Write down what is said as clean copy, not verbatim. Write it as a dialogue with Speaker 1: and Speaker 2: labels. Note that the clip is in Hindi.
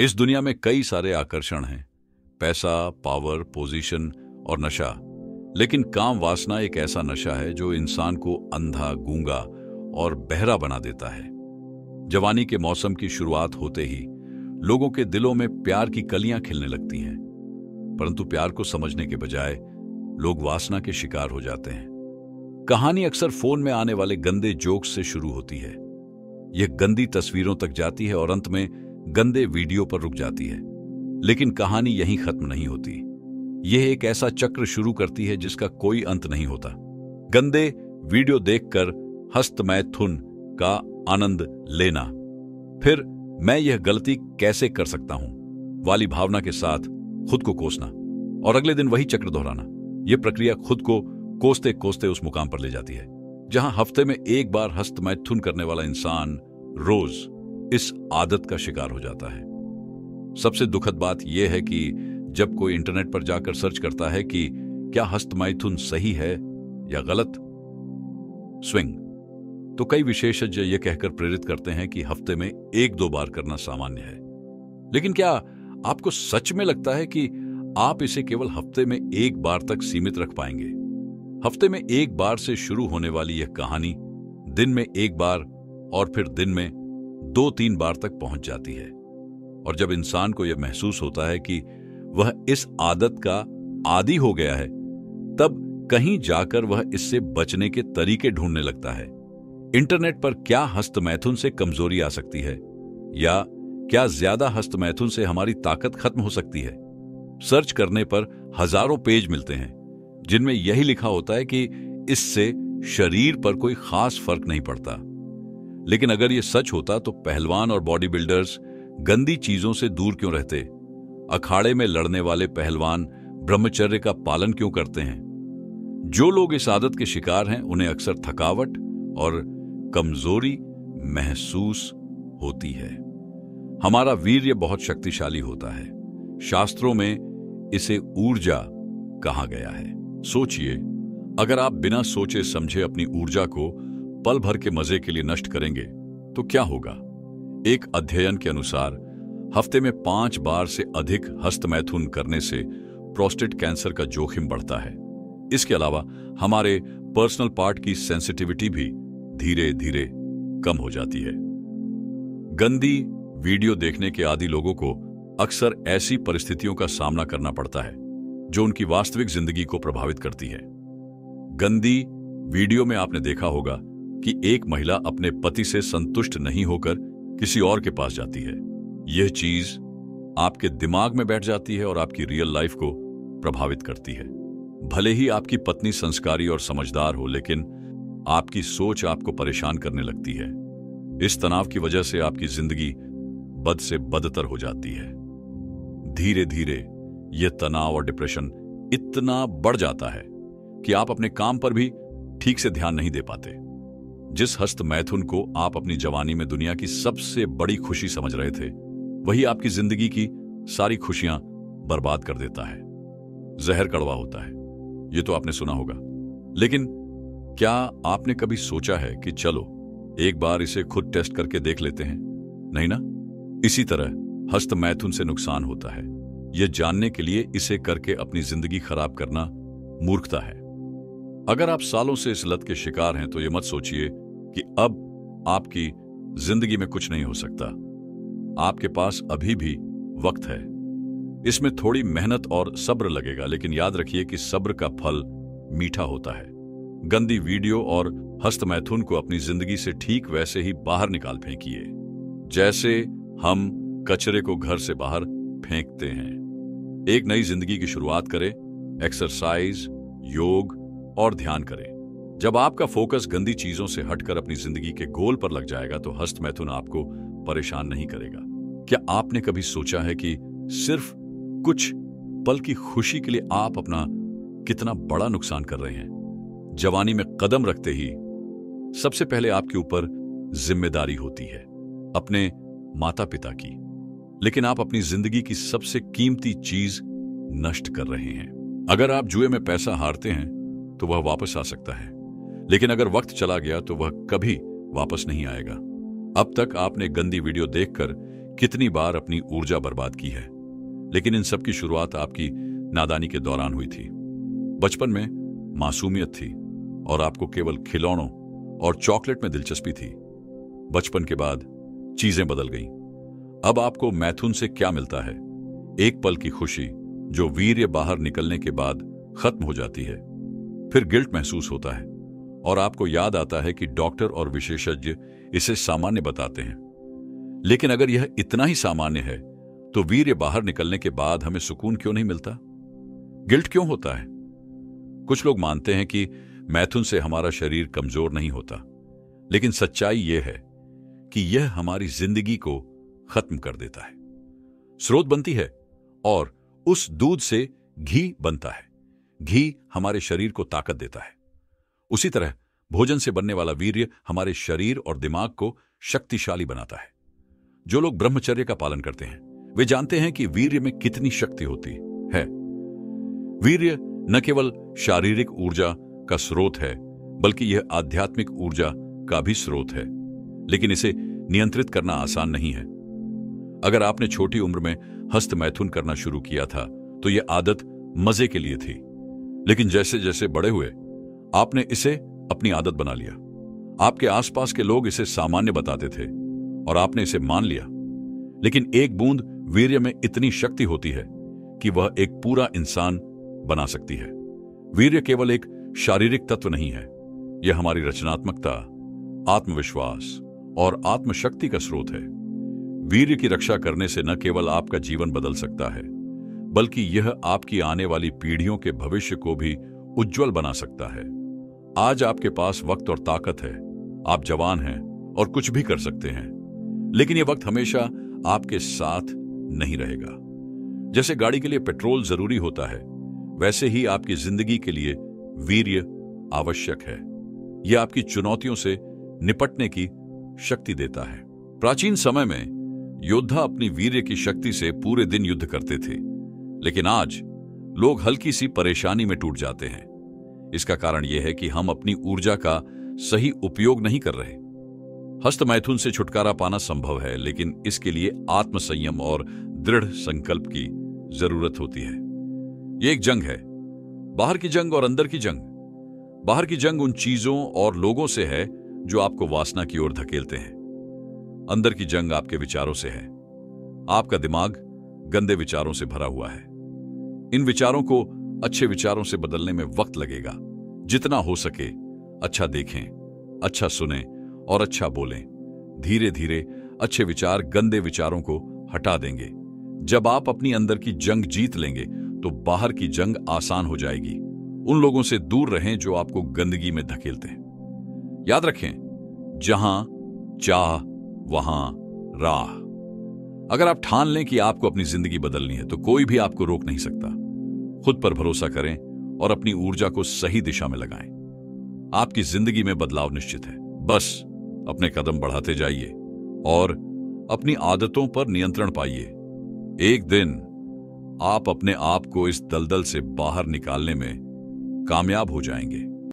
Speaker 1: इस दुनिया में कई सारे आकर्षण हैं, पैसा, पावर, पोजीशन और नशा। लेकिन काम वासना एक ऐसा नशा है जो इंसान को अंधा, गूंगा और बहरा बना देता है। जवानी के मौसम की शुरुआत होते ही लोगों के दिलों में प्यार की कलियां खिलने लगती हैं, परंतु प्यार को समझने के बजाय लोग वासना के शिकार हो जाते हैं। कहानी अक्सर फोन में आने वाले गंदे जोक्स से शुरू होती है। यह गंदी तस्वीरों तक जाती है और अंत में गंदे वीडियो पर रुक जाती है। लेकिन कहानी यहीं खत्म नहीं होती। यह एक ऐसा चक्र शुरू करती है जिसका कोई अंत नहीं होता। गंदे वीडियो देखकर हस्तमैथुन का आनंद लेना, फिर मैं यह गलती कैसे कर सकता हूं वाली भावना के साथ खुद को कोसना और अगले दिन वही चक्र दोहराना। यह प्रक्रिया खुद को कोसते कोसते उस मुकाम पर ले जाती है जहां हफ्ते में एक बार हस्तमैथुन करने वाला इंसान रोज इस आदत का शिकार हो जाता है। सबसे दुखद बात यह है कि जब कोई इंटरनेट पर जाकर सर्च करता है कि क्या हस्तमैथुन सही है या गलत स्विंग, तो कई विशेषज्ञ यह कहकर प्रेरित करते हैं कि हफ्ते में एक दो बार करना सामान्य है। लेकिन क्या आपको सच में लगता है कि आप इसे केवल हफ्ते में एक बार तक सीमित रख पाएंगे? हफ्ते में एक बार से शुरू होने वाली यह कहानी दिन में एक बार और फिर दिन में 2-3 बार तक पहुंच जाती है। और जब इंसान को यह महसूस होता है कि वह इस आदत का आदी हो गया है, तब कहीं जाकर वह इससे बचने के तरीके ढूंढने लगता है। इंटरनेट पर क्या हस्तमैथुन से कमजोरी आ सकती है, या क्या ज्यादा हस्तमैथुन से हमारी ताकत खत्म हो सकती है? सर्च करने पर हजारों पेज मिलते हैं जिनमें यही लिखा होता है कि इससे शरीर पर कोई खास फर्क नहीं पड़ता। लेकिन अगर यह सच होता तो पहलवान और बॉडी बिल्डर्स गंदी चीजों से दूर क्यों रहते? अखाड़े में लड़ने वाले पहलवान ब्रह्मचर्य का पालन क्यों करते हैं? जो लोग इस आदत के शिकार हैं उन्हें अक्सर थकावट और कमजोरी महसूस होती है। हमारा वीर्य बहुत शक्तिशाली होता है। शास्त्रों में इसे ऊर्जा कहा गया है। सोचिए, अगर आप बिना सोचे समझे अपनी ऊर्जा को पल भर के मजे के लिए नष्ट करेंगे तो क्या होगा? एक अध्ययन के अनुसार हफ्ते में 5 बार से अधिक हस्तमैथुन करने से प्रोस्टेट कैंसर का जोखिम बढ़ता है। इसके अलावा हमारे पर्सनल पार्ट की सेंसिटिविटी भी धीरे धीरे कम हो जाती है। गंदी वीडियो देखने के आदी लोगों को अक्सर ऐसी परिस्थितियों का सामना करना पड़ता है जो उनकी वास्तविक जिंदगी को प्रभावित करती है। गंदी वीडियो में आपने देखा होगा कि एक महिला अपने पति से संतुष्ट नहीं होकर किसी और के पास जाती है। यह चीज आपके दिमाग में बैठ जाती है और आपकी रियल लाइफ को प्रभावित करती है। भले ही आपकी पत्नी संस्कारी और समझदार हो, लेकिन आपकी सोच आपको परेशान करने लगती है। इस तनाव की वजह से आपकी जिंदगी बद से बदतर हो जाती है। धीरे धीरे यह तनाव और डिप्रेशन इतना बढ़ जाता है कि आप अपने काम पर भी ठीक से ध्यान नहीं दे पाते। जिस हस्तमैथुन को आप अपनी जवानी में दुनिया की सबसे बड़ी खुशी समझ रहे थे, वही आपकी जिंदगी की सारी खुशियां बर्बाद कर देता है। जहर कड़वा होता है, यह तो आपने सुना होगा। लेकिन क्या आपने कभी सोचा है कि चलो एक बार इसे खुद टेस्ट करके देख लेते हैं? नहीं ना? इसी तरह हस्तमैथुन से नुकसान होता है। यह जानने के लिए इसे करके अपनी जिंदगी खराब करना मूर्खता है। अगर आप सालों से इस लत के शिकार हैं तो यह मत सोचिए कि अब आपकी जिंदगी में कुछ नहीं हो सकता। आपके पास अभी भी वक्त है। इसमें थोड़ी मेहनत और सब्र लगेगा, लेकिन याद रखिए कि सब्र का फल मीठा होता है। गंदी वीडियो और हस्तमैथुन को अपनी जिंदगी से ठीक वैसे ही बाहर निकाल फेंकिए जैसे हम कचरे को घर से बाहर फेंकते हैं। एक नई जिंदगी की शुरुआत करें। एक्सरसाइज, योग और ध्यान करें। जब आपका फोकस गंदी चीजों से हटकर अपनी जिंदगी के गोल पर लग जाएगा तो हस्तमैथुन आपको परेशान नहीं करेगा। क्या आपने कभी सोचा है कि सिर्फ कुछ पल की खुशी के लिए आप अपना कितना बड़ा नुकसान कर रहे हैं? जवानी में कदम रखते ही सबसे पहले आपके ऊपर जिम्मेदारी होती है अपने माता पिता की, लेकिन आप अपनी जिंदगी की सबसे कीमती चीज नष्ट कर रहे हैं। अगर आप जुए में पैसा हारते हैं तो वह वापस आ सकता है, लेकिन अगर वक्त चला गया तो वह कभी वापस नहीं आएगा। अब तक आपने गंदी वीडियो देखकर कितनी बार अपनी ऊर्जा बर्बाद की है। लेकिन इन सब की शुरुआत आपकी नादानी के दौरान हुई थी। बचपन में मासूमियत थी और आपको केवल खिलौनों और चॉकलेट में दिलचस्पी थी। बचपन के बाद चीजें बदल गईं। अब आपको मैथुन से क्या मिलता है? एक पल की खुशी जो वीर्य बाहर निकलने के बाद खत्म हो जाती है। फिर गिल्ट महसूस होता है और आपको याद आता है कि डॉक्टर और विशेषज्ञ इसे सामान्य बताते हैं। लेकिन अगर यह इतना ही सामान्य है तो वीर्य बाहर निकलने के बाद हमें सुकून क्यों नहीं मिलता? गिल्ट क्यों होता है? कुछ लोग मानते हैं कि मैथुन से हमारा शरीर कमजोर नहीं होता, लेकिन सच्चाई यह है कि यह हमारी जिंदगी को खत्म कर देता है। स्रोत बनती है और उस दूध से घी बनता है। घी हमारे शरीर को ताकत देता है। उसी तरह भोजन से बनने वाला वीर्य हमारे शरीर और दिमाग को शक्तिशाली बनाता है। जो लोग ब्रह्मचर्य का पालन करते हैं वे जानते हैं कि वीर्य में कितनी शक्ति होती है। वीर्य न केवल शारीरिक ऊर्जा का स्रोत है, बल्कि यह आध्यात्मिक ऊर्जा का भी स्रोत है। लेकिन इसे नियंत्रित करना आसान नहीं है। अगर आपने छोटी उम्र में हस्त मैथुन करना शुरू किया था तो यह आदत मजे के लिए थी, लेकिन जैसे जैसे बड़े हुए आपने इसे अपनी आदत बना लिया। आपके आसपास के लोग इसे सामान्य बताते थे और आपने इसे मान लिया। लेकिन एक बूंद वीर्य में इतनी शक्ति होती है कि वह एक पूरा इंसान बना सकती है। वीर्य केवल एक शारीरिक तत्व नहीं है, यह हमारी रचनात्मकता, आत्मविश्वास और आत्मशक्ति का स्रोत है। वीर्य की रक्षा करने से न केवल आपका जीवन बदल सकता है, बल्कि यह आपकी आने वाली पीढ़ियों के भविष्य को भी उज्जवल बना सकता है। आज आपके पास वक्त और ताकत है, आप जवान हैं और कुछ भी कर सकते हैं, लेकिन यह वक्त हमेशा आपके साथ नहीं रहेगा। जैसे गाड़ी के लिए पेट्रोल जरूरी होता है, वैसे ही आपकी जिंदगी के लिए वीर्य आवश्यक है। यह आपकी चुनौतियों से निपटने की शक्ति देता है। प्राचीन समय में योद्धा अपनी वीर्य की शक्ति से पूरे दिन युद्ध करते थे, लेकिन आज लोग हल्की सी परेशानी में टूट जाते हैं। इसका कारण यह है कि हम अपनी ऊर्जा का सही उपयोग नहीं कर रहे। हस्त मैथुन से छुटकारा पाना संभव है, लेकिन इसके लिए आत्मसंयम और दृढ़ संकल्प की जरूरत होती है। यह एक जंग है, बाहर की जंग और अंदर की जंग। बाहर की जंग उन चीजों और लोगों से है जो आपको वासना की ओर धकेलते हैं। अंदर की जंग आपके विचारों से है। आपका दिमाग गंदे विचारों से भरा हुआ है। इन विचारों को अच्छे विचारों से बदलने में वक्त लगेगा। जितना हो सके अच्छा देखें, अच्छा सुनें और अच्छा बोलें। धीरे धीरे अच्छे विचार गंदे विचारों को हटा देंगे। जब आप अपनी अंदर की जंग जीत लेंगे तो बाहर की जंग आसान हो जाएगी। उन लोगों से दूर रहें जो आपको गंदगी में धकेलते हैं। याद रखें, जहां चाह वहां राह। अगर आप ठान लें कि आपको अपनी जिंदगी बदलनी है तो कोई भी आपको रोक नहीं सकता। खुद पर भरोसा करें और अपनी ऊर्जा को सही दिशा में लगाएं। आपकी जिंदगी में बदलाव निश्चित है। बस अपने कदम बढ़ाते जाइए और अपनी आदतों पर नियंत्रण पाइए। एक दिन आप अपने आप को इस दलदल से बाहर निकालने में कामयाब हो जाएंगे।